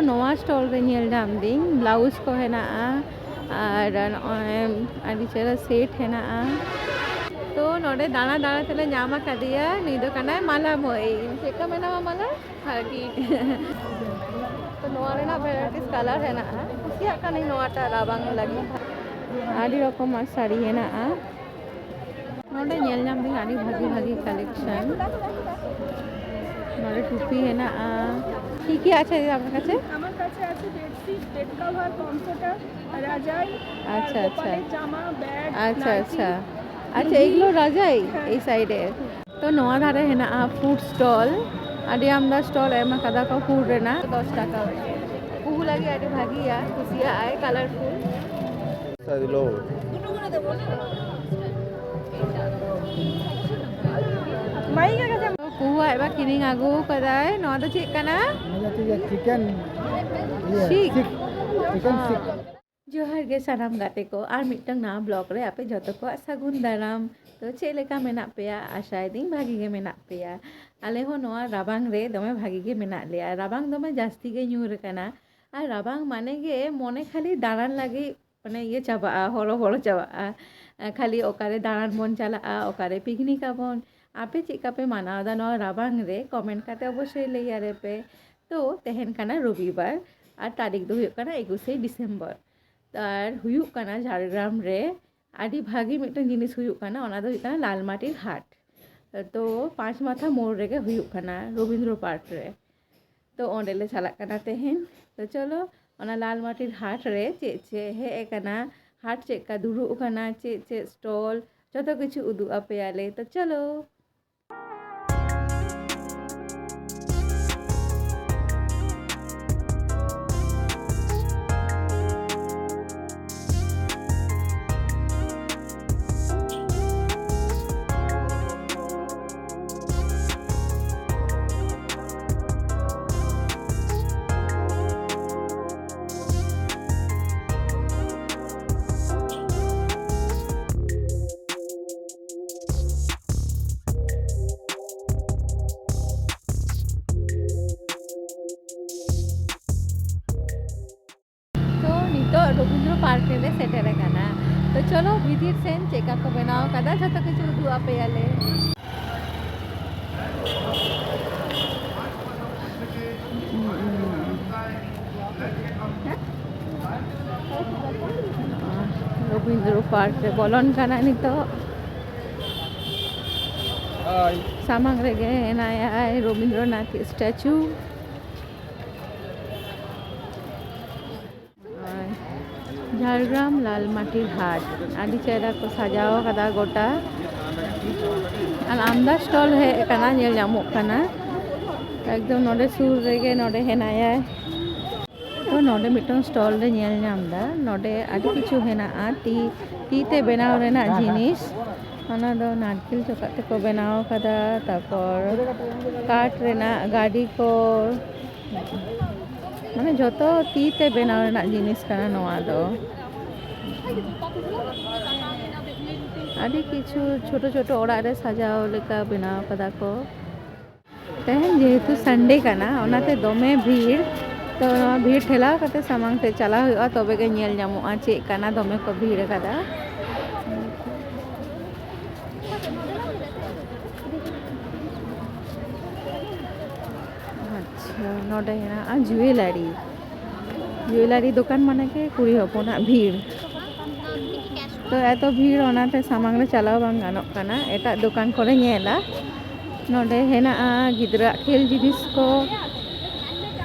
नवा स्टॉल रे नेल नाम दिं ब्लाउज को हेनाआ और आदि चेहरा सेट हेनाआ तो नोडे दाना दाना तेले नामा कदिया नी दो कना माला मोई चेका मेनावा माला भागी तो नोआ रेना वेराइटीज कलर हेनाआ कुसिया कानी नोआटा राबांग लगी आदि रकम साड़ी हेनाआ नोडे नेल नाम दिं आदि भागी भागी कलेक्शन नोडे टुपी हेनाआ কি আছে আপনার কাছে আমার কাছে আছে বেডশিট বেড কভার কমফর্টার রাজাই আচ্ছা আচ্ছা জামা ব্যাগ আচ্ছা আচ্ছা আচ্ছা এইগুলো রাজাই এই সাইডে তো নোয়া ধারে হেনা ফুড স্টল আদি আমদা স্টল এমা কাদা কা ফুড রেনা 10 টাকা পুহু লাগি আদি ভাগিয়া খুশিয়া আয় কালারফুল সাদিলো মাইকা কাছে পুহু আইবা কিনিং আগু কদাই নোয়া দো চেক কানা চিকেন চিকেন সিক जोहार गे सानाम गाते को और मिटंग ना ब्लॉग रे आपे जतो को सागुन दाराम तो चेलेका मेना पेया आशाय दिन भागी गे मेना पेया आले हो नोआ राबांग रे दमे भागी गे मेना लिया राबांग दमे जास्ती गे ᱧᱩᱨ काना और राबांग माने गे मने खाली दारान लागे माने ये चाबा हरो हरो चाबा खाली ओकारे दारान बन चला ओकारे पिकनिक आबन आपे चेका पे माना दा नोआ राबांग रे कमेंट काते अवश्य लेयारे पे तो तेहन काना रविवार और तारीख दो हुयो काना 21 डिसेम्बर और हुयुक काना झाड़ग्राम रे आदि भागी मिटन जिनिस हुयुक काना ओना दो हुयुक काना लालमाटिर हाट तो 5 माथा मोड़ रेगे हुयुक काना रवींद्र पार्क रे तो ओंडेले चलाक काना तेहेन तो चलो ओना लालमाटिर हाट रे चे चे हे काना हाट चेका दुरुक काना चे चे स्टॉल जतो किछु उदु आपेयाले तो चलो रवींद्र पार्क रे सेटेर काना तो चलो विधिर सेन चेका को बनाओ कदा जतो किछु उदु आपेयाले रवींद्र पार्क रे बोलन काना नि तो सामांग रे गे हेनाया रवींद्रनाथ स्टैचू झाड़ग्राम लालमाटिर हाट आदि चेहरा को सजाओ कदा गोटा और आमदा स्टॉल है काना नेल जामोक काना एकदम नोडे सुर रेगे नोडे हेनाया तो नोडे मिटन स्टॉल रे नेल नामदा नोडे आदि किछु हेना ती ते बनाव रेना जिनिस ओना दो नारकेल चकाते को बनाव कदा तापर काट रेना गाड़ी को माने जतो ती ते बनाव रेना जिनिस काना नोआ दो आदि किछु छोटो छोटो ओड़ा रे सजाओ लेका बनाव कदा को तेहन जेहेतु संडे काना ओनाते दोमे भीड़ तो भीड़ ठेला कते सामांग ते चला हुआ तबे गे नेल जामोआ चे काना दोमे को भीड़ कदा अच्छा नोडे हेना जुएलारी दुकान माने के कुड़ी हपना भीड़ तो एत भीड़ ओनाते सामांग रे चलाव बांग गानोक काना एटा दुकान करे नेला नोडे हेना गिद्रा खेल जिनिस को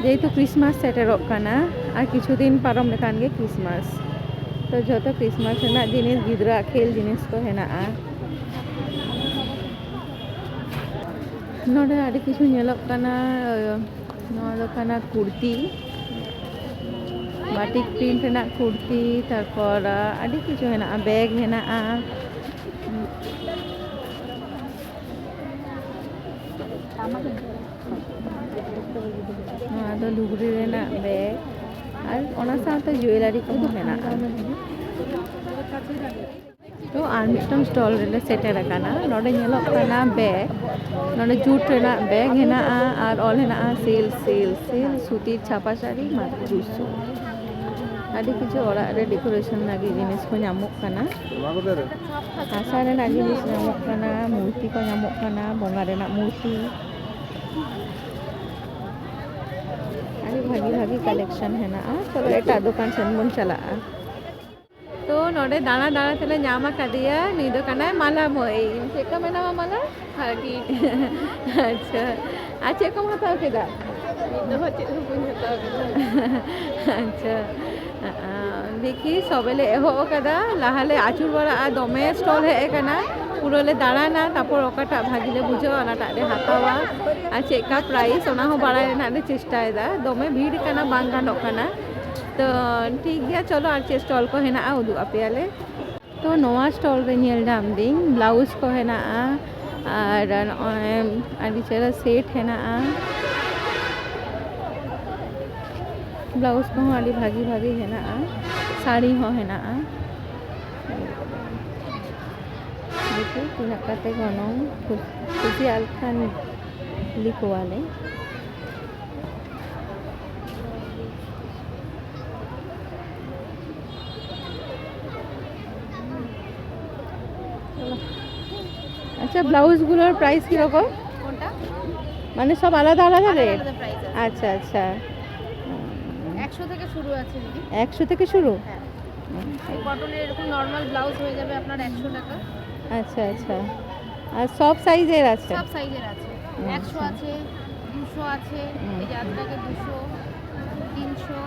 जेहेतु क्रिसमास सेटेरोक काना और किछु दिन पारम लेखान गे क्रिसमास तो जतो क्रिसमास हेना जिनिस गिद्रा खेल जिनिस को हेना नोडे आदि किछु नेलोक काना नोआ दो काना कुर्ती बाटिक प्रिंट हेना कुर्ती तारपर आदि किछु हेना बैग हेना नोआ दो लुगड़ी रेना बैग और ओना साथे ज्वेलरी को हेना तो आर मिटन स्टॉल रे सेटर आकाना नोडे नेलोग काना बैग नोडे जूट रेना बैग हेना और ऑल हेना सेल सेल सेल सूती छापा शाड़ी मात्र 200 आदि किछु ओरा रे डेकोरेशन लागी जिनिस को नामक काना आशा रेना जिनिस नामक काना मूर्ति को नामक काना बोंगा रेना मूर्ति आदि भागी भागी कलेक्शन हेना चलो एटा दुकान सेन बन चला तो नोडे दाना दाना तेले ᱧᱟᱢᱟ ᱠᱟᱫᱮᱭᱟ ᱱᱩᱭ ᱫᱚ ᱠᱟᱱᱟᱭ ᱢᱟᱞᱟ ᱢᱚᱭ ᱪᱮᱫ ᱠᱚ ᱢᱮᱱᱟᱢᱟ ᱢᱟᱞᱟ ᱵᱷᱟᱜᱤ ᱟᱪᱪᱷᱟ ᱟᱨ ᱪᱮᱫ ᱠᱚᱢ ᱦᱟᱛᱟᱣ ᱠᱮᱫᱟ ᱱᱤᱛ ᱫᱚ ᱪᱮᱫ ᱦᱚᱸ ᱵᱟᱹᱧ ᱦᱟᱛᱟᱣ ᱠᱮᱫᱟ ᱟᱪᱪᱷᱟ देखी सबले एहो कदा लाहाले आचुर बड़ा दमे स्टॉल हे कना पुरोले दाड़ाना तापर ओकाटा भागिले बुझो अनाटा रे हातावा आ चेका प्राइस ओना हो बाड़ा रेना ले चेष्टायदा दमे भीड़ कना बांग गानो कना तो ठीक गया चलो आर चे स्टॉल को हेना उदु आपेयाले तो नोआ स्टॉल रे नेल दाम दिन ब्लाउज को हेना और आदि चेरा सेट हेना ब्लाउज को आदि भागी भागी हेना साड़ी हो हेना देखो तीना काते गनों कुछ अलखान लिखवाले अच्छा ब्लाउज गुलोर प्राइस की रकम কোনটা माने सब आलादा आलादा रेट আলাদা প্রাইস আছে अच्छा अच्छा 100 থেকে শুরু আছে দিদি 100 থেকে শুরু হ্যাঁ এই কটনের এরকম নরমাল ব্লাউজ হয়ে যাবে আপনার 100 টাকা अच्छा अच्छा আর সব সাইজের আছে সব সাইজের আছে 100 আছে 200 আছে এই যে আজটাকে 200 300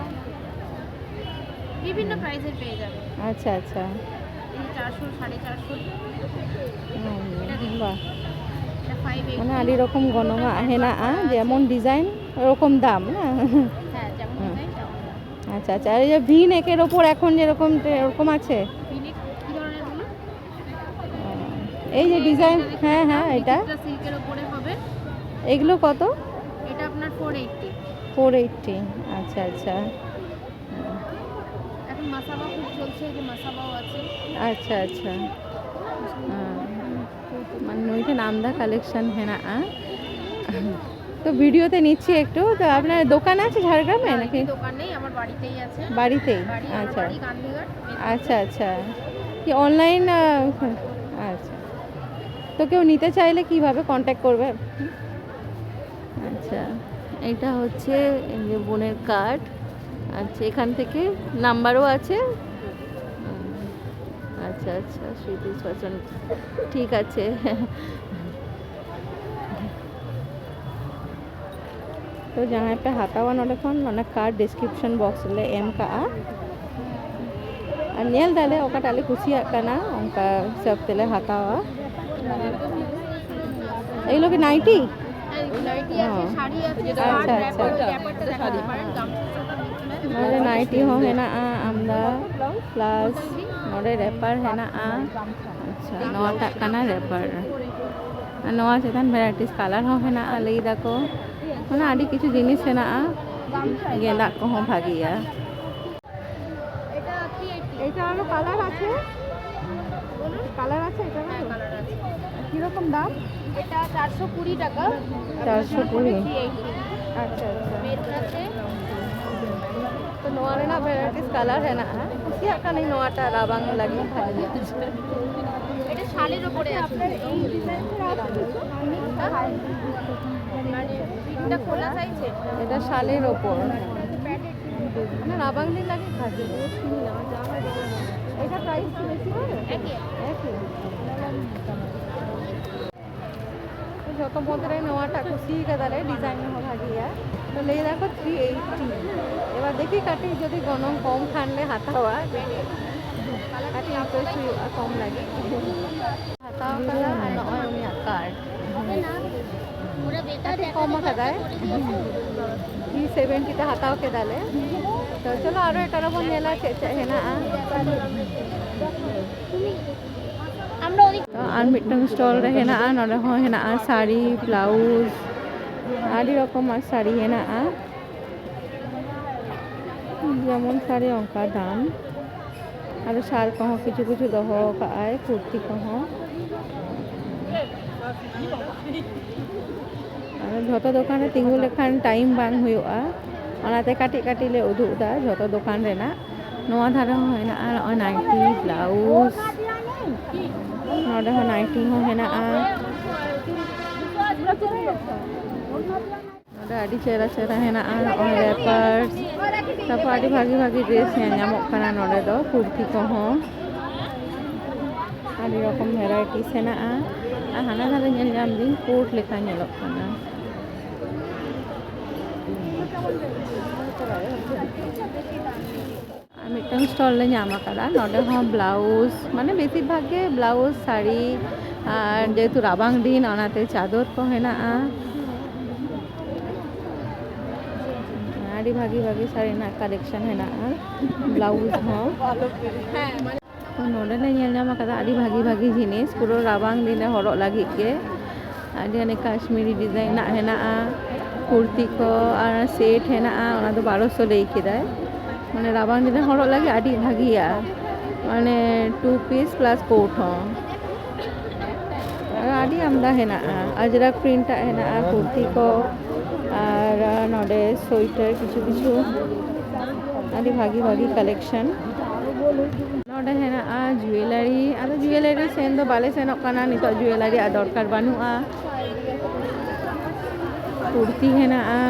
বিভিন্ন প্রাইসের পেয়ে যাবে আচ্ছা আচ্ছা এই 400 450 বাহ এটা 580 মানে আলি রকম গণনা হেনা যেমন ডিজাইন ওরকম দাম না হ্যাঁ যেমন ডিজাইন তেমন আচ্ছা আচ্ছা আর এই যে ভি নেকের ওপর এখন যেরকম এরকম আছে ফিনিক কি ধরনের গুলো এই যে ডিজাইন হ্যাঁ হ্যাঁ এটা এটা সিল্কের উপরে হবে এগুলো কত এটা আপনার 480 480 আচ্ছা আচ্ছা এখন মাসাবা খুব চলছে যে মাসাবাও আছে अच्छा अच्छा মানে ওইটা নামদা কালেকশন হেনা তো ভিডিওতে নিচ্ছি একটু তো আপনার দোকান আছে ঝাড়গ্রামে নাকি দোকান নেই আমার বাড়িতেই আছে বাড়িতেই বাড়ি আমার আচ্ছা বাড়ি গান্ধীঘাট আচ্ছা আচ্ছা কি অনলাইন আচ্ছা তো কেউ নিতে চাইলে কিভাবে কন্ট্যাক্ট করবে আচ্ছা এটা হচ্ছে এই যে বোনের কার্ড আচ্ছা এখান থেকে নাম্বারও আছে अच्छा अच्छा स्वीटी स्वचन ठीक আছে तो जहाँ पे हाथावा नोडे खन माने कार्ड डिस्क्रिप्शन बॉक्स ले एम का और नेल दाले ओकाटाले कुसिया काना उनका सब तेले हाथावा এই লোকে 90 নাইটি আছে শাড়ি আছে আচ্ছা, আচ্ছা। ব্যাপারটা দেখাতে পারেন গামছার সাথে মিক্স नोडे 90 हो है ना आमदा प्लस नोडे रैपर है ना अच्छा नोटा काना रैपर नोआ चेतन वैराइटीज कलर हो है ना लई दाको माने आडी किछु जिनिस है ना गेंदा को हो भागिया এটা 380 এটা আরো কালার আছে বলুন কালার আছে এটা না হ্যাঁ কালার আছে কি রকম দাম এটা 420 টাকা 420 380 अच्छा अच्छा মেরুন আছে तो नोआ रे ना वैराइटीज कलर है ना उसी का नहीं नोआटा राबांग लगी भागिया এটা শালের উপরে আছে এই মানে প্রিন্টটা খোলা চাইছে এটা শালের ওপর মানে রাবাং দিন লাগে থাকে এটা প্রাইস কি বেশি হয় একই একই যত মধ্যে নেওয়াটা খুশি কাদারে ডিজাইন हो ভাগিয়া তো লেই দেখো 380 এবার দেখি কাটি যদি গণন কম খানলে হাতাওয়া কাটি তো কম লাগে হাতাও কালা আর নয় উনি আকার পুরো বেকার কম কাদায় 370 তে হাতাও কে দালে তো চলো আরো এটার উপর নেলা है ना আমরা ওদিক আর মিটন স্টল রে है ना नडे हो है ना साड़ी ब्लाउज आदि रकम শাড়ি है ना যেমন শাড়ি অঙ্কা দাম ᱟᱫᱚ ᱥᱟᱞ ᱠᱚᱦᱚᱸ ᱠᱤᱪᱷᱩ ᱠᱤᱪᱷᱩ ᱫᱚᱦᱚ ᱠᱟᱜᱼᱟᱭ ᱠᱩᱨᱛᱤ ᱠᱚᱦᱚᱸ ᱟᱫᱚ ᱡᱷᱚᱛᱚ ᱫᱚᱠᱟन ᱨᱮ ᱛᱤᱸᱜᱩ ᱞᱮᱠᱷᱟᱱ ᱴᱟᱭᱤᱢ ᱵᱟᱝ ᱦᱩᱭᱩᱜᱼᱟ ᱚᱱᱟᱛᱮ ᱠᱟᱹᱴᱤᱡ ᱠᱟᱹᱴᱤᱡ ᱞᱮ ᱩᱫᱩᱜ ᱮᱫᱟ ᱡᱷᱚᱛᱚ ᱫᱚᱠᱟन ᱨᱮᱱᱟᱜ ᱱᱚᱣᱟ ᱫᱷᱟᱨᱮ ᱦᱚᱸ ᱦᱮᱱᱟᱜᱼᱟ ᱱᱚᱜᱼᱚᱭ ᱱᱟইᱴᱤ ᱵᱞᱟউᱡ ᱱᱚᱰᱮ ᱦᱚᱸ ᱱᱟইᱴᱤ ᱦᱚᱸ ᱦᱮᱱᱟᱜᱼᱟ ᱱᱚᱰᱮ ᱟᱹᱰᱤ ᱪᱮᱦᱨᱟ ᱪᱮᱦᱨᱟ ᱦᱮᱱᱟᱜᱼᱟ ᱱᱚᱜᱼᱚᱭ ᱨᱮᱯᱟᱨᱥ ᱛᱟᱨᱯᱚর ᱟᱹᱰᱤ ᱵᱷᱟᱜᱤ ᱵᱷᱟᱜᱤ ᱰᱨᱮᱥ ᱧᱮᱞ ᱧᱟᱢᱚᱜ ᱠᱟᱱᱟ ᱱᱚᱰᱮ ᱫᱚ ᱠᱩᱨᱛᱤ ᱠᱚᱦᱚᱸ ᱟᱹᱰᱤ ᱨᱚᱠᱚᱢ ᱵᱷᱮᱨᱟᱭᱴᱤᱥ ᱦᱮᱱᱟᱜᱼᱟ ᱟᱨ ᱦᱟᱱᱟ ᱫᱷᱟᱨᱮ ᱧᱮᱞ ᱧᱟᱢ ᱫᱤᱧ ᱠᱳᱴ ᱞᱮᱠᱟ ᱧᱮᱞᱚᱜ ᱠᱟᱱᱟ আর মিটং স্টল লে ᱧᱟᱢ ᱟᱠᱟᱫᱟ ᱱᱚᱰᱮ ᱦᱚᱸ ব্লাউজ মানে বেশির ভাগ ᱜᱮ ব্লাউজ শাড়ি আর যেহেতু রাবাং দিন ওনাতে চাদর ko হেনাᱜᱼᱟ আᱹᱰᱤ ᱵᱷᱟᱜᱤ ᱵᱷᱟᱜᱤ ᱥᱟᱹᱲᱤ ᱨᱮᱱᱟᱜ ᱠᱟᱞᱮᱠᱥᱚᱱ ᱦᱮᱱᱟᱜᱼᱟ ব্লাউজ ᱦᱚᱸ তো ᱱᱚᱰᱮ ᱞᱮ ᱧᱮᱞ ᱧᱟᱢ ᱟᱠᱟᱫᱟ ᱟᱹᱰᱤ ᱵᱷᱟᱜᱤ ᱵᱷᱟᱜᱤ ᱡᱤᱱᱤᱥ ᱯᱩᱨᱟᱹ ᱨᱟᱵᱟᱝ ᱫᱤᱱ ᱨᱮ ᱦᱚᱨᱚᱜ ᱞᱟᱹᱜᱤᱫ ᱜᱮ ᱟᱹᱰᱤ ᱟᱹᱰᱤ ᱠᱟᱥᱢᱤᱨᱤ ᱰᱤᱡᱟᱭᱤᱱ ᱨᱮᱱᱟᱜ ᱦᱮᱱᱟᱜᱼᱟ ᱠᱩᱨᱛᱤ ko আর সেট হেনাᱜᱼᱟ ᱚᱱᱟ ᱫᱚ 1200 ᱞᱟᱹᱭ ᱠᱮᱫᱟᱭ মানে রাবাং দিনে হরক লাগে আᱹᱰᱤ ᱵᱷᱟᱜᱤᱭᱟ মানে 2 পিস প্লাস কোট হᱚᱸ আর আᱹᱰᱤ আমদা হেনাᱜᱼᱟ আজরাক প্রিন্ট হেনাᱜᱼᱟ কুর্তি ko আর নডে সোয়েটার কিছু কিছু আᱹᱰᱤ ভাগি ভাগি কালেকশন নডে হেনাᱜᱼᱟ জুয়েলারি আদᱚ জুয়েলারি সেন ᱫᱚ ᱵᱟᱞᱮ ᱥᱮᱱᱚᱜ ᱠᱟᱱᱟ ᱱᱤᱛᱚᱜ ᱡᱩᱭᱮᱞᱟরি ᱟᱨ ᱫᱚᱨᱠᱟর ᱵᱟᱹᱱᱩᱜᱼᱟ কুর্তি হেনাᱜᱼᱟ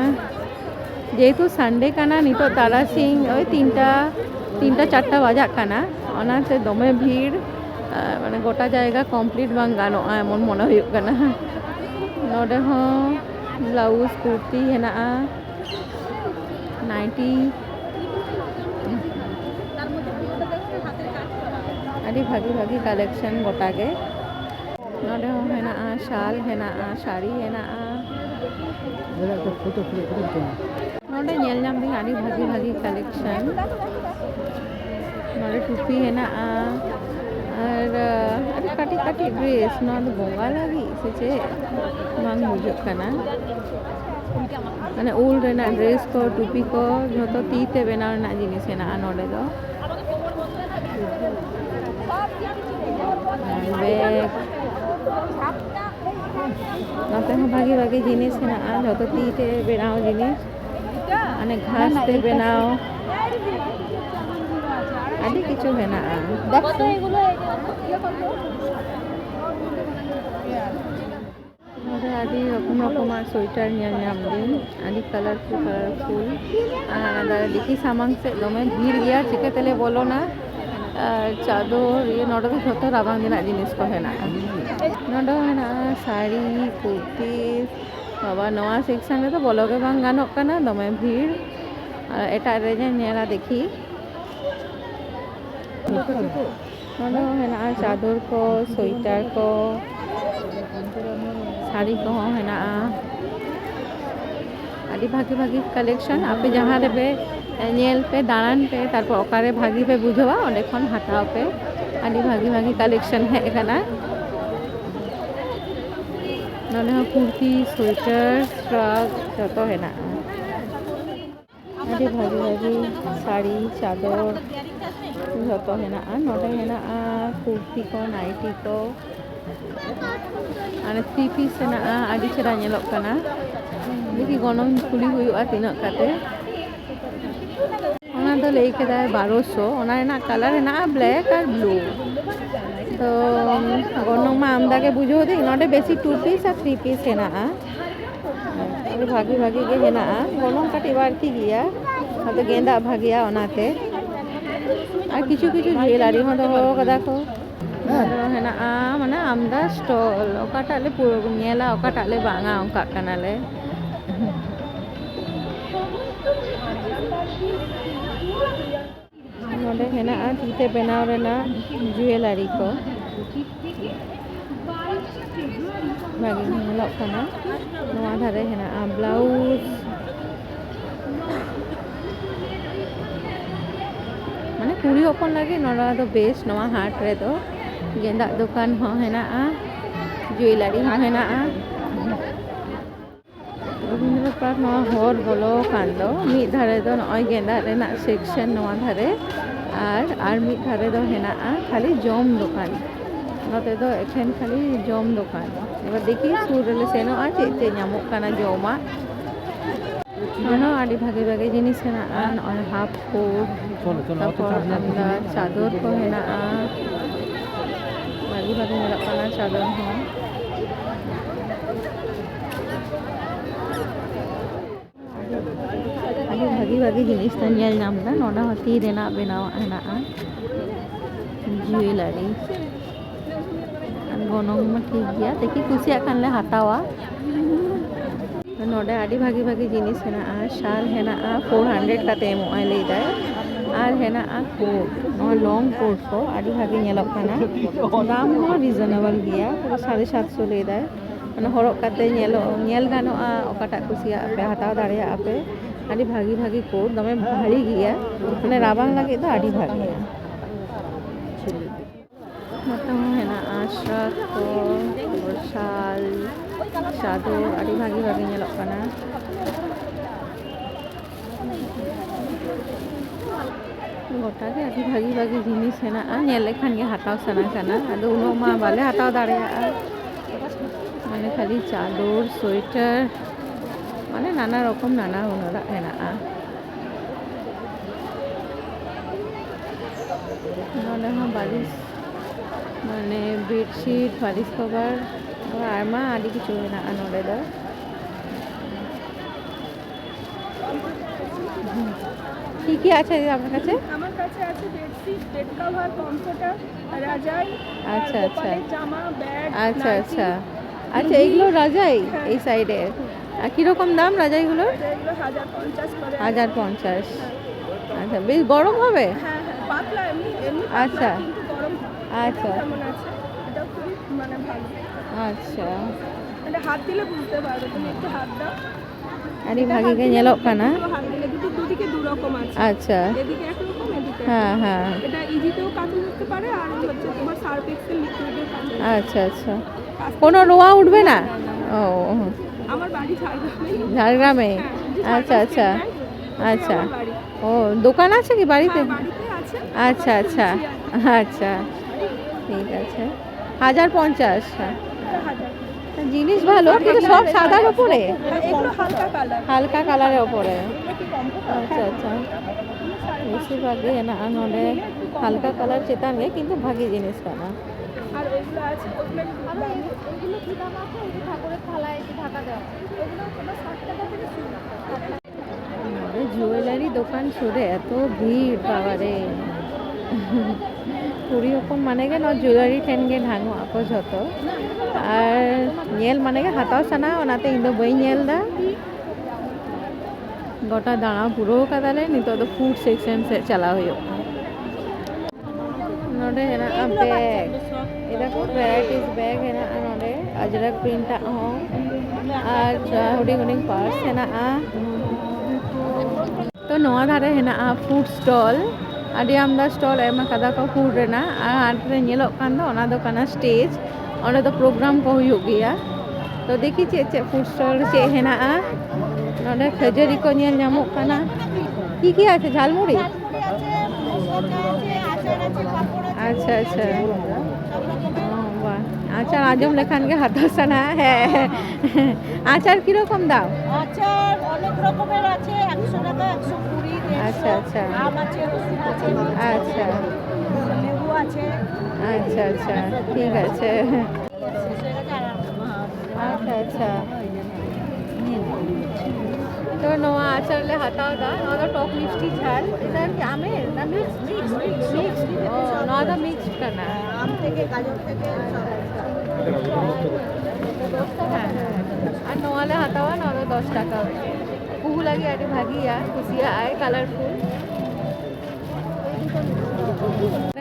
যেহেতু সানডে কানা নিতো তারাসিং ওই 3টা 4টা বাজাক কানা ওনাতে দমে ভিড় মানে গোটা জায়গা কমপ্লিট বাং গানোগᱼᱟ এমন মনে হুᱭᱩᱜ কানা নডে হᱚᱸ ব্লাউজ কুর্তি হেনাᱜᱼᱟ নাইটি আᱹᱰᱤ ভাগি ভাগি কালেকশন গোটা গে নডে হᱚᱸ হেনাᱜᱼᱟ শাল হেনাᱜᱼᱟ শাড়ি হেনাᱜᱼᱟ নডে ᱧᱮᱞ ᱧᱟᱢ ᱫᱤᱧ ᱟᱹᱰᱤ ᱵᱷᱟᱜᱤ ᱵᱷᱟᱜᱤ ᱠᱟᱞᱮᱠশন ᱱᱚᱰᱮ ᱴᱩᱯᱤ ᱦᱮᱱᱟᱜᱼᱟ ᱟᱨ ᱟᱹᱰᱤ ᱠᱟᱹᱴᱤᱡ ᱠᱟᱹᱴᱤᱡ ᱰᱨᱮᱥ ᱱᱚᱣᱟ ᱫᱚ ᱵᱚᱸᱜᱟ ᱞᱟᱹᱜᱤᱫ ᱥᱮ ᱪᱮᱫ ᱵᱟᱝ ᱵᱩᱡᱷᱟᱹᱜ ᱠᱟᱱᱟ ᱢᱟᱱᱮ ᱩᱞ ᱨᱮᱱᱟᱜ ᱰᱨᱮᱥ ko ᱴᱩᱯি ko ᱡᱷᱚᱛᱚ ᱛᱤ ᱛᱮ ᱵᱮᱱᱟᱣ ᱨᱮᱱᱟᱜ ᱡᱤᱱᱤᱥ ᱦᱮᱱᱟᱜᱼᱟ ᱱᱚᱰᱮ ᱫᱚ ব্যাগ ᱱᱚᱛᱮ ᱦᱚᱸ ᱵᱷᱟᱜᱤ ᱵᱷᱟᱜᱤ ᱡᱤᱱᱤᱥ ᱦᱮᱱᱟᱜᱼᱟ ᱡᱷᱚᱛᱚ ᱛᱤ ᱛᱮ ᱵᱮᱱᱟᱣ ᱡᱤᱱᱤᱥ মানে ঘাস তে বেনাও আদি কিছু হেনাগᱼᱟ দেখো এগুলো নডে আদি রকম রকমার সোয়েটার ᱧᱮᱞ ᱧᱟᱢ ᱫᱤᱧ ᱟᱹᱰᱤ কালারফুল আর দেখি সামাং সে দমে ভিড় গিয়া চিকাতেলে বলনা চাদর নডে তো ᱡᱷᱚᱛᱚ রাবাং দিনাᱜ জিনিস ko হেনাগᱼᱟ নডে হেনাগᱼᱟ শাড়ি কুর্তি বাবা নয়া সেকশন রে তো বলো গে বাং গানোগ কানা দমে ভিড় আর এটা রে নেলা দেখি নডে হেনাগᱼᱟ চাদর ko sweater ko sari ko হᱚᱸ হেনাগᱼᱟ আᱹᱰᱤ ভাগি ভাগি কালেকশন আপে জাহাঁ রে বে ᱧᱮᱞ ᱯᱮ ᱫᱟᱬᱟᱱ ᱯᱮ ᱛᱟᱨᱯᱚᱨ ᱚᱠᱟᱨᱮ ᱵᱷᱟᱜᱤ ᱯᱮ ᱵᱩᱡᱷᱟᱹᱣᱟ ᱚᱸᱰᱮ ᱠᱷᱚᱱ ᱦᱟᱛᱟᱣ ᱯᱮ ᱟᱹᱰᱤ ᱵᱷᱟᱜᱤ ᱵᱷᱟᱜᱤ ᱠᱟᱞᱮᱠশন ᱦᱮᱡ ᱟᱠᱟᱱᱟ ᱱᱚᱰᱮ ᱦᱚᱸ ᱠᱩর্তি সোয়েটার ফ্রক যত হেনাগᱼᱟ ᱟᱹᱰᱤ ᱵᱷᱟᱜᱤ ᱵᱷᱟᱜᱤ শাড়ি চাদর যত হেনাগᱼᱟ নᱰে হেনাᱜᱼᱟ কুর্তি ko নাইটি ko ᱟᱨ 3 পিস হেনাᱜᱼᱟ ᱟᱹᱰᱤ ᱪᱮᱦᱨᱟ ᱧᱮᱞᱚᱜ ᱠᱟᱱᱟ দেখি গণন কুলি হুᱭᱩᱜᱼᱟ ᱛᱤᱱᱟᱹᱜ ᱠᱟᱛᱮ ᱚᱱᱟ ᱫᱚ ᱞᱟᱹᱭ ᱠᱮᱫᱟᱭ 1200 ᱚᱱᱟ ᱨᱮᱱᱟᱜ ᱠᱟলার হেনাᱜᱼᱟ ব্ল্যাক আর ব্লু তো গণন মা আমদা গে বুঝাᱹᱣ ᱫᱤᱧ ᱱᱚᱰᱮ বেশি 2 পিস আর 3 পিস হেনাᱜᱼᱟ আᱹᱰᱤ ভাগি ভাগি গে হেনাᱜᱼᱟ গণন কাটিᱡ বাড়তি গিয়া ᱟᱫᱚ ᱜᱮᱸᱫᱟᱜ ᱵᱷᱟᱜᱤᱭᱟ ᱚᱱᱟᱛᱮ আর কিছু কিছু জুয়েলারি হᱚᱸ ᱫᱚᱦᱚ ᱠᱟᱫᱟ ᱠᱚ হেনাᱜᱼᱟ মানে আমদা স্টল অকাᱴᱟᱜ লে ᱧᱮᱞᱟ অকাᱴᱟᱜ লে বাঙা অঙ্কাᱜ ᱠᱟᱱᱟᱞᱮ নডে হেনাᱜᱼᱟ ᱛᱤᱛᱮ ᱵᱮᱱᱟᱣ ᱨᱮᱱᱟᱜ জুয়েলারি ko ᱵᱷᱟᱜᱤ ᱧᱮᱞᱚᱜ ᱠᱟᱱᱟ ᱱᱚᱣᱟ ᱫᱷᱟᱨᱮ হেনাᱜᱼᱟ ব্লাউজ মানে কুড়ি হপᱚᱱ ᱞᱟᱹᱜᱤᱫ ᱱᱚᱰᱮ ᱫᱚ ᱵᱮᱥ ᱱᱚᱣᱟ ᱦᱟᱴ ᱨᱮᱫᱚ ᱜᱮᱸᱫᱟᱜ দোকান ᱦᱚᱸ ᱦᱮᱱᱟᱜᱼᱟ জুয়েলারি হᱚᱸ হেনাᱜᱼᱟ রবীন্দ্র ᱴᱩᱠᱴᱟᱠ ᱱᱚᱣᱟ ᱦᱚᱨ ᱵᱚᱞᱚ ᱟᱠᱟᱱ ᱫᱚ ᱢᱤᱫ ᱫᱷᱟᱨᱮ ᱫᱚ ᱱᱚᱜᱼᱚᱭ ᱜᱮᱸᱫᱟᱜ ᱨᱮᱱᱟᱜ ᱥᱮᱠᱥᱚᱱ ᱱᱚᱣᱟ ᱫᱷᱟᱨᱮ ᱟᱨ ᱢᱤᱫ ᱫᱷᱟᱨᱮ ᱫᱚ ᱦᱮᱱᱟᱜᱼᱟ ᱠᱷᱟᱹᱞᱤ ᱡᱚᱢ ᱫᱚᱠᱟন ᱱᱚᱛᱮ ᱫᱚ ᱮᱠᱷᱮᱱ ᱠᱷᱟᱹᱞि ᱡᱚᱢ ᱫᱚᱠᱟन ᱮবার দেখি সুর রেলে সেনোᱜᱼᱟ ᱪᱮᱫ ᱪᱮᱫ ᱧᱟᱢᱚᱜ ᱠᱟᱱᱟ ᱡᱚᱢᱟᱜ ᱚᱱᱟ ᱟᱹᱰᱤ ᱵᱷᱟᱜᱮ ᱵᱷᱟᱜᱮ ᱡᱤᱱᱤᱥ ᱦᱮᱱᱟᱜᱼᱟ ᱱᱚᱜᱼᱚᱭ ᱦᱟᱯ ᱠᱳᱴ ᱛᱟᱨᱯᱚর ᱟᱢᱫᱟ ᱪᱟᱫᱚᱨ ᱠᱚ ᱦᱮᱱᱟᱜᱼᱟ ᱵᱷᱟᱜᱮ ᱵᱷᱟᱜᱮ ᱧᱮᱞᱚᱜ ᱠᱟᱱᱟ ᱪᱟᱫᱚᱨ ᱦᱚᱸ ᱟᱹᱰᱤ ᱵᱷᱟᱜᱮ ᱵᱷᱟᱜᱮ ᱡᱤᱱᱤᱥ ᱫᱚ ᱧᱮᱞ ᱧᱟᱢ ᱮᱫᱟ ᱱᱚᱰᱮ ᱦᱚᱸ ᱛᱤ ᱨᱮᱱᱟᱜ ᱵᱮᱱᱟᱣᱟᱜ ᱦᱮᱱᱟᱜᱼᱟ জুয়েলারি ᱜᱚᱱᱚᱝ ᱢᱟ ᱴᱷᱤᱠ ᱜᱮᱭᱟ ᱫᱮᱠᱷᱤ ᱠᱩᱥᱤᱭᱟᱜ ᱠᱷᱟᱱ ᱞᱮ ᱦᱟᱛᱟᱣᱟ ᱱᱚᱰᱮ ᱟᱹᱰᱤ ᱵᱷᱟᱜᱮ ᱵᱷᱟᱜᱮ ᱡᱤᱱᱤस ᱦᱮᱱᱟᱜᱼᱟ ᱥᱟᱞ ᱦᱮᱱᱟᱜᱼᱟ 400 ᱠᱟᱛᱮ ᱮᱢᱚᱜᱼᱟᱭ ᱞᱟᱹᱭᱫᱟᱭ ᱟᱨ ᱦᱮᱱᱟᱜᱼᱟ ᱠᱳᱴ ᱱᱚᱣᱟ ᱞᱚᱝ ᱠᱳᱴ ᱠᱚ ᱟᱹᱰᱤ ᱵᱷᱟᱜᱮ ᱧᱮᱞᱚᱜ ᱠᱟᱱᱟ ᱫᱟᱢ ᱦᱚᱸ রিজনেবল ᱜᱮᱭᱟ 750 ᱞᱟᱹᱭᱫᱟᱭ ᱢᱟᱱᱮ ᱦᱚᱨᱚᱜ ᱠᱟᱛᱮ ᱧᱮᱞ ᱜᱟᱱᱚᱜᱼᱟ ᱚᱠᱟᱴᱟᱜ ᱠᱩᱥᱤᱭᱟᱜ ᱯᱮ ᱦᱟᱛᱟᱣ ᱫᱟᱲᱮᱭᱟᱜᱼᱟ ᱯᱮ ᱟᱹᱰᱤ ᱵᱷᱟᱜᱮ ᱵᱷᱟᱜᱮ ᱠᱳᱴ ᱫᱚᱢᱮ ᱵᱷᱟᱨᱤ ᱜᱮᱭᱟ ᱢᱟᱱᱮ ᱨᱟᱵᱟᱝ ᱞᱟᱹᱜᱤᱫ ᱫᱚ ᱟᱹᱰᱤ ᱵᱷᱟᱜᱮᱭᱟ ᱱᱚᱛᱮ ᱦᱚᱸ ᱦᱮᱱᱟᱜᱼᱟ ᱥᱟᱨᱴ ᱠᱚ ᱥᱟᱞ ᱪᱟᱫᱚᱨ ᱟᱹᱰᱤ ᱵᱷᱟᱜᱮ ᱵᱷᱟᱜᱮ ᱧᱮᱞᱚᱜ ᱠᱟᱱᱟ গোটা ᱜᱮ ᱟᱹᱰি ᱵᱷᱟᱜᱮ ᱵᱷᱟᱜᱮ ᱡᱤᱱᱤস ᱦᱮᱱᱟᱜᱼᱟ ᱧᱮᱞ ᱞᱮᱠᱷᱟᱱ ᱜᱮ ᱦᱟᱛᱟᱣ ᱥᱟᱱᱟ ᱠᱟᱱᱟ ᱟᱫᱚ ᱩᱱᱟᱹᱜ ᱢᱟ ᱵᱟᱞᱮ ᱦᱟᱛᱟᱣ ᱫᱟᱲᱮᱭᱟᱜᱼᱟ মানে খালি চাদর সোয়েটার মানে নানা রকম নানা হুনারাগ হেনাᱜᱼᱟ ᱱᱚᱰᱮ ᱦᱚᱸ বালিশ মানে বেডশিট বালিশ কভার আরমা আদি কিছু হেনাᱜᱼᱟ ᱱᱚᱰᱮ ᱫᱚ কি কি আছে আপনার কাছে আমার কাছে আছে বেডশিট বেড কভার কমফোর্টার রাজাই আচ্ছা আচ্ছা জামা ব্যাগ আচ্ছা আচ্ছা আচ্ছা এইগুলো রাজাই এই সাইডে আর কীরকম দাম রাজাইগুলোর এগুলো 1050 করে 1050 আচ্ছা বেশ গরম হবে হ্যাঁ পাতলা এমনি এমনি আচ্ছা কিন্তু গরম আচ্ছা কেমন আছে এটা খুবই মানে ভালো আচ্ছা মানে হাত দিলে বুঝতে পারবে তুমি একটু হাত দাও আরে ভাগিকে ñelok kana হাত দিলে দুদিকে দু রকম আছে আচ্ছা এদিকে একরকম এদিকে হ্যাঁ হ্যাঁ এটা ইজিতেও কাজ করতে পারে আর হচ্ছে তোমার সার্ফ এক্সেল লিকুইডের কাজ আচ্ছা আচ্ছা কোনো রোয়া উঠবে না ও আমার বাড়ি ঝাড়গ্রামে ঝাড়গ্রামে আচ্ছা আচ্ছা আচ্ছা ও দোকান আছে কি বাড়িতে বাড়িতে আছে আচ্ছা আচ্ছা আচ্ছা ঠিক আছে 1050 জিনিস ভালো কিন্তু সব সাদার উপরে এগুলো হালকা কালার হালকা কালারের উপরে আচ্ছা আচ্ছা বেশিরভাগই হেনাᱜᱼᱟ ᱱᱚᱰᱮ হালকা কালার চেতান গে কিন্তু ভাগী জিনিস কানা আর ওইগুলো আছে এগুলো কি দাম আছে এই যে ঠাকুরের থালায় যে ঢাকা দেওয়া ওগুলো তোমার 60 টাকা থেকে শুরু জুয়েলারি দোকান সুরে এত ভিড় বাবারে ᱠᱩᱲᱤ ᱦᱚᱯᱚᱱ ᱢᱟᱱᱮ ᱜᱮ ᱱᱚᱣᱟ ᱡᱩᱭᱮᱞᱟরি ᱴᱷᱮᱱ ᱜᱮ ᱰᱷᱟᱝᱚᱜ ᱟᱠᱚ ᱡᱷᱚᱛᱚ ᱟᱨ ᱧᱮᱞ ᱢᱟᱱᱮ ᱜᱮ ᱦᱟᱛᱟᱣ ᱥᱟᱱᱟ ᱚᱱᱟᱛᱮ ᱤᱧ ᱫᱚ ᱵᱟᱹᱧ ᱧᱮᱞ ᱮᱫᱟ গোটা দাঁড়া পুরো কাদালে নিতোᱜ ᱫᱚ ফুড সেকশন ᱥᱮᱫ ᱪᱟᱞᱟᱣ ᱦᱩᱭᱩᱜ ᱱᱚᱰᱮ ᱦᱮᱱᱟᱜᱼᱟ ᱵᱮᱜᱽ এটা খুব ভ্যারাইটিস ব্যাগ হেনাᱜᱼᱟ ᱱᱚᱰᱮ আজরাক প্রিন্ᱴᱟᱜ ᱦᱚᱸ ᱟᱨ ᱦᱩᱰᱤᱧ ᱦᱩᱰᱤᱧ ᱯᱟর্ᱥ ᱦᱮᱱᱟᱜᱼᱟ ᱛᱚ ᱱᱚᱣᱟ ᱫᱷᱟᱨᱮ ᱦᱮᱱᱟᱜᱼᱟ ᱯᱷᱩᱰ ᱥᱴᱚᱞ ᱟᱹᱰᱤ ᱟᱢᱫᱟ ᱥᱴᱚᱞ ᱮᱢ ᱟᱠᱟᱫᱟ ᱠᱚ ᱯᱷᱩᱰ ᱨᱮᱱᱟᱜ ᱟᱨ ᱦᱟᱱᱛᱮ ᱧᱮᱞᱚᱜ ᱠᱟᱱ ᱫᱚ ᱚᱱᱟ ᱫᱚ ᱠᱟᱱᱟ ᱥᱴᱮᱡ ᱚᱸᱰᱮ ᱫᱚ ᱯᱨᱳᱜᱨᱟᱢ ᱠᱚ ᱦᱩᱭᱩᱜ ᱜᱮᱭᱟ ᱛᱚ ᱫᱮᱠᱷᱤ ᱪᱮᱫ ᱪᱮᱫ ᱯᱷᱩᱰ ᱥᱴᱚᱞ ᱨᱮ ᱪᱮᱫ ᱦᱮᱱᱟᱜᱼᱟ ᱱᱚᱰᱮ ᱠᱷᱟᱹᱡᱟᱹᱲᱤ ᱠᱚ ᱧᱮᱞ ᱧᱟᱢᱚᱜ ᱠᱟᱱᱟ কি কি আছে ঝালমুড়ি আচ্ছা আচ্ছা বাহ আচার আজম লেখান গে হাতাও সানা হ্যাঁ আচার কিরকম দাম আচার অনেক রকমের আছে 100 টাকা 120 আচ্ছা আচ্ছা আম আছে রসুন আছে আচ্ছা লেবু আছে আচ্ছা আচ্ছা ঠিক আছে আচ্ছা আচ্ছা তো নোয়া আচারলে হাতাও দা নদা টক মিষ্টি ঝাল এটা কি আমের না মিক্স ও নদা মিক্স কানা আম থেকে গাজর থেকে হ্যাঁ আর নোয়ালে হাতাওয়া নদা 10 টাকা পুহু লাগি আটি ভাগিয়া খুশিয়া আয় কালারফুল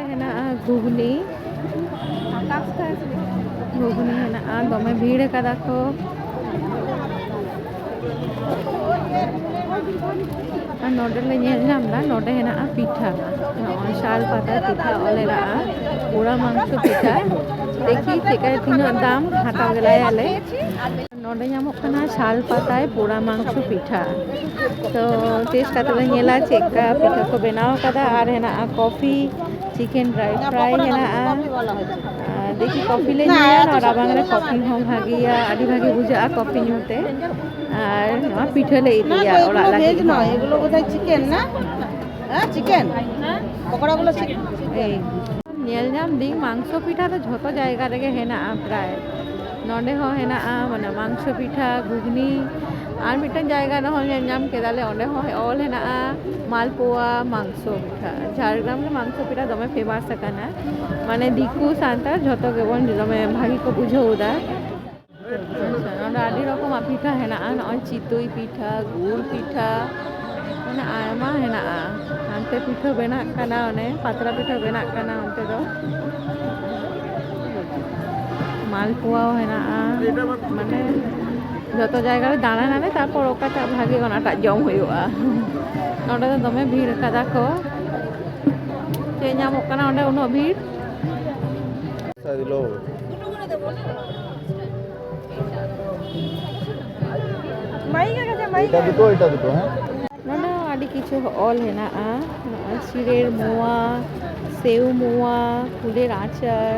হেনাᱜᱼᱟ ঘুগনি ঘুগনি হেনাᱜᱼᱟ ᱫᱚᱢᱮ ᱵᱷᱤᱲ ᱟᱠᱟᱫᱟ ᱠᱚ আর ᱱᱚᱰᱮ ᱞᱮ ᱧᱮᱞ ᱧᱟᱢ ᱮᱫᱟ ᱱᱚᱰᱮ ᱦᱮᱱᱟᱜᱼᱟ ᱯᱤᱴᱷᱟᱹ ᱱᱚᱜᱼᱚᱭ ᱥᱟᱞ ᱯᱟᱛᱟ ᱯᱤᱴᱷᱟᱹ ᱚᱞ ᱦᱮᱱᱟᱜᱼᱟ ᱯᱳᱲᱟ মাংস পিঠা দেখি থেকে তিনার দাম হাতাও গেলায় আলে ᱱᱚᱰᱮ ᱧᱟᱢᱚᱜ ᱠᱟᱱᱟ ᱥᱟᱞ ᱯᱟᱛᱟᱭ ᱯᱳᱲᱟ ᱢᱟংᱥᱚ ᱯᱤᱴᱷᱟ ᱛᱚ টেস্ট ᱠᱟᱛᱮ ᱞᱮ ᱧᱮᱞᱟ ᱪᱮᱫᱠᱟ ᱯᱤᱴᱷᱟᱹ ᱠᱚ ᱵᱮᱱᱟᱣ ᱟᱠᱟᱫᱟ ᱟᱨ ᱦᱮᱱᱟᱜᱼᱟ ᱠᱚᱯᱷি চিকেন ড্রাই ফ্রাই হেনাᱜᱼᱟ দেখি কফি লে ᱧᱩᱭᱟ ᱱᱚᱣᱟ ᱨᱟᱵᱟᱝ ᱨᱮ ᱠᱚᱯᱷি ᱦᱚᱸ ᱵᱷᱟᱜᱤᱭᱟ ᱟᱹᱰᱤ ᱵᱷᱟᱜᱤ ᱵᱩᱡᱷᱟᱹᱜᱼᱟ ᱠᱚᱯᱷি ᱧᱩᱛᱮ ᱟᱨ ᱱᱚᱣᱟ ᱯᱤᱴᱷᱟᱹ ᱞᱮ ᱤᱫᱤᱭᱟ ᱚᱲᱟᱜ ᱞᱟᱹᱜᱤᱫ ᱦᱚᱸ এগুলো বোধহয় চিকেন না হ্যাঁ চিকেন পকোড়াগুলো চিকেন এই ᱧᱮᱞ ᱧᱟᱢ ᱫᱤᱧ ᱢᱟংᱥᱚ ᱯᱤᱴᱷᱟ ᱫᱚ ᱡᱷᱚᱛᱚ ᱡᱟᱭᱜᱟ ᱨᱮᱜᱮ ᱦᱮᱱᱟᱜᱼᱟ ᱯᱨᱟᱭ ᱱᱚᱰᱮ ᱦᱚᱸ ᱦᱮᱱᱟᱜᱼᱟ ᱢᱟᱱᱮ ᱢᱟংᱥᱚ ᱯᱤᱴᱷᱟ ᱜᱷᱩᱜᱽᱱᱤ ᱟᱨ ᱢᱤᱫᱴᱟᱝ ᱡᱟᱭᱜᱟ ᱨᱮᱦᱚᱸ ᱧᱮᱞ ᱧᱟᱢ ᱠᱮᱫᱟᱞᱮ ᱚᱸᱰᱮ ᱦᱚᱸ ᱚᱞ ᱦᱮᱱᱟᱜᱼᱟ ᱢᱟᱞᱯᱳয়া ᱢᱟংᱥᱚ ᱯᱤᱴᱷᱟ ঝাড়গ্রাম ᱨᱮ ᱢᱟংᱥᱚ ᱯᱤᱴᱷᱟ ᱫᱚᱢᱮ ᱯᱷᱮᱢᱟᱥ ᱟᱠᱟᱱᱟ ᱢᱟᱱᱮ ᱫᱤᱠᱩ ᱥᱟᱱᱛᱟᱲ ᱡᱷᱚᱛᱚ ᱜᱮᱵᱚᱱ ᱫᱚᱢᱮ ᱵᱷᱟᱜᱤ ᱠᱚ ᱵᱩᱡᱷᱟᱹᱣ ᱮᱫᱟ ᱟᱪᱪᱷᱟ ᱱᱚᱰᱮ ᱟᱹᱰᱤ ᱨᱚᱠᱚᱢᱟᱜ ᱯᱤᱴᱷᱟ ᱦᱮᱱᱟᱜᱼᱟ ᱱᱚᱜᱼᱚᱭ ᱪᱤᱛᱩᱭ ᱯᱤᱴᱷᱟ ᱜᱩᱲ ᱯᱤᱴᱷᱟ ᱢᱟᱱᱮ ᱟᱭᱢᱟ ᱦᱮᱱᱟᱜᱼᱟ ᱦᱟᱱᱛᱮ ᱯᱤᱴᱷᱟᱹ ᱵᱮᱱᱟᱜ ᱠᱟᱱᱟ ᱚᱱᱮ ᱯᱟᱛᱲᱟ ᱯᱤᱴᱷᱟᱹ ᱵᱮᱱᱟᱜ ᱠᱟᱱᱟ ᱚᱱᱛᱮ ᱫᱚ মালপোয়াও হেনাᱜᱼᱟ মানে যত ᱡᱟᱭᱜᱟ ᱨᱮ ᱫᱟᱬᱟᱱᱟᱞᱮ ᱛᱟᱨᱯᱚᱨ ᱚᱠᱟᱴᱟᱜ ᱵᱷᱟᱜᱮ ᱚᱱᱟᱴᱟᱜ ᱡᱚᱢ ᱦᱩᱭᱩᱜᱼᱟ ᱱᱚᱰᱮ ᱫᱚ ᱫᱚᱢᱮ ᱵᱷᱤᱲ ᱠᱟᱫᱟ ᱠᱚ ᱪᱮᱫ ᱧᱟᱢᱚᱜ ᱠᱟᱱᱟ ᱚᱸᱰᱮ ᱩᱱᱟᱹᱜ ᱵᱷᱤᱲ দিলো এটা দুটো হ্যাঁ ᱱᱚᱰᱮ ᱦᱚᱸ ᱟᱹᱰᱤ ᱠᱤᱪᱷᱩ ᱚᱞ ᱦᱮᱱᱟᱜᱼᱟ ᱱᱚᱜᱼᱚᱭ ᱪᱤᱲᱮᱨ মোয়া সেউ মোয়া ফুলের আচার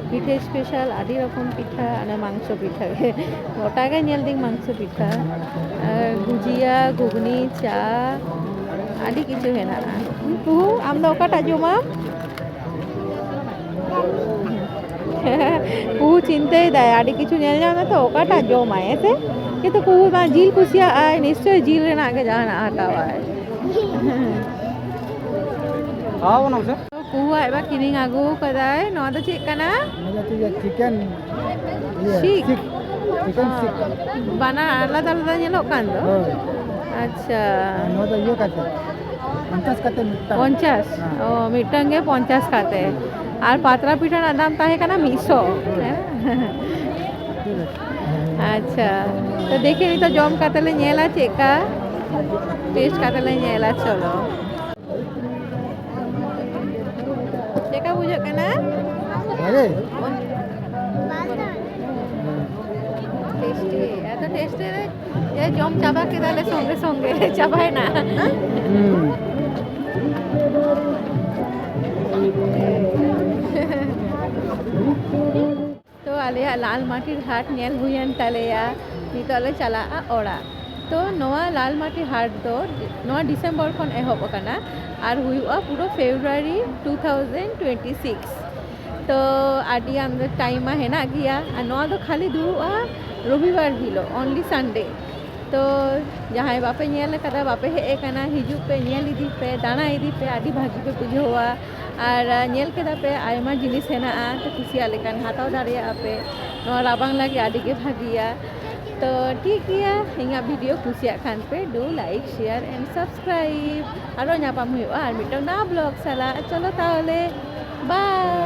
পিঠে স্পেশাল ᱟᱹᱰᱤ ᱨᱚᱠᱚᱢ ᱯᱤᱴᱷᱟ ᱚᱱᱟ ᱢᱟংᱥᱚ ᱯᱤᱴᱷᱟ ᱜᱮ ᱜᱚᱴᱟ ᱜᱮ ᱧᱮᱞ ᱫᱤᱧ ᱢᱟংᱥᱚ ᱯᱤᱴᱷᱟ ᱟᱨ ᱜᱩᱡᱤᱭᱟ ᱜᱷᱩᱜᱽᱱᱤ ᱪᱟ ᱟᱹᱰᱤ ᱠᱤᱪᱷᱩ ᱦᱮᱱᱟᱜᱼᱟ ᱯᱩᱦᱩ ᱟᱢ ᱫᱚ ᱚᱠᱟᱴᱟᱜ ᱡᱚᱢᱟᱢ পুহু চিন্তাই দেয় আᱹᱰᱤ কিছু ᱧᱮᱞ ᱧᱟᱢᱟ ᱛᱚ ᱚᱠᱟᱴᱟᱜ ᱡᱚᱢᱟᱭ ᱦᱮᱸᱥᱮ কিন্তু পুহু মা জিল কুসিয়াᱜᱼᱟᱭ ᱱᱤশ্ᱪᱚᱭ ᱡᱤᱞ ᱨᱮᱱᱟᱜ ᱜᱮ ᱡᱟᱦᱟᱱᱟᱜ ᱦᱟᱛᱟᱣᱟᱭ খাওয়াবো না স্যার পুহুᱣᱟᱜ এবার কিরিং ᱟᱹᱜᱩ ᱠᱟᱫᱟᱭ ᱱᱚᱣᱟ ᱫᱚ ᱪᱮᱫ ᱠᱟᱱᱟ চিকেন শিক চিকেন শিক বানার আলাদা আলাদা ᱧᱮᱞᱚᱜ ᱠᱟᱱ ᱫᱚ আচ্ছা ᱱᱚᱣᱟ ᱫᱚ ᱤᱭᱟᱹ ᱠᱟᱛᱮ 50 ᱠᱟᱛᱮ ᱢᱤᱫᱴᱟᱝ 50 ও ᱢᱤᱫᱴᱟᱝ ᱜᱮ 50 ᱠᱟᱛᱮ আর পাতলা পিঠা ᱨᱮᱱᱟᱜ দাম ᱛᱟᱦᱮᱸ ᱠᱟᱱᱟ 100 আচ্ছা তো দেখে নি তো জম কাতে লে ᱧᱮᱞᱟ ᱪᱮᱫᱠᱟ টেস্ট কাতে লে ᱧᱮᱞᱟ চলো ᱪᱮᱫᱠᱟ ᱵᱩᱡᱷᱟᱹᱜ ᱠᱟᱱᱟ আরে টেস্টি এত টেস্টি যে জম চাবা কেদালে সঙ্গে সঙ্গে চাবায় না तो आलिया लाल माटी हाट नेल हुयन तलेया नितले चला ओड़ा तो नवा लाल माटी हाट दो नवा डिसेम्बर खन एहब कना और हुआ पूरा फेब्रुआरी 2026 तो आदि आमदा टाइम हेना गया और नवा दो खाली दुआ रविवार हिलो ओनली संडे तो जहाँ बापे नेल कदा बापे हे कना हिजु पे नेल इदी पे दाना इदी पे आदि भागी पे बुझवा और नेल केदा पे आयमा जिनिस हेना तो कुसिया लेकन हाताव दाड़िया पे नवा राबांग लागे आदि के भागिया तो ठीक है हिंगा वीडियो कुसिया खान पे do like share and subscribe और नापाम हुआ और मिटो ना ब्लॉग साला चलो ताहले बाय।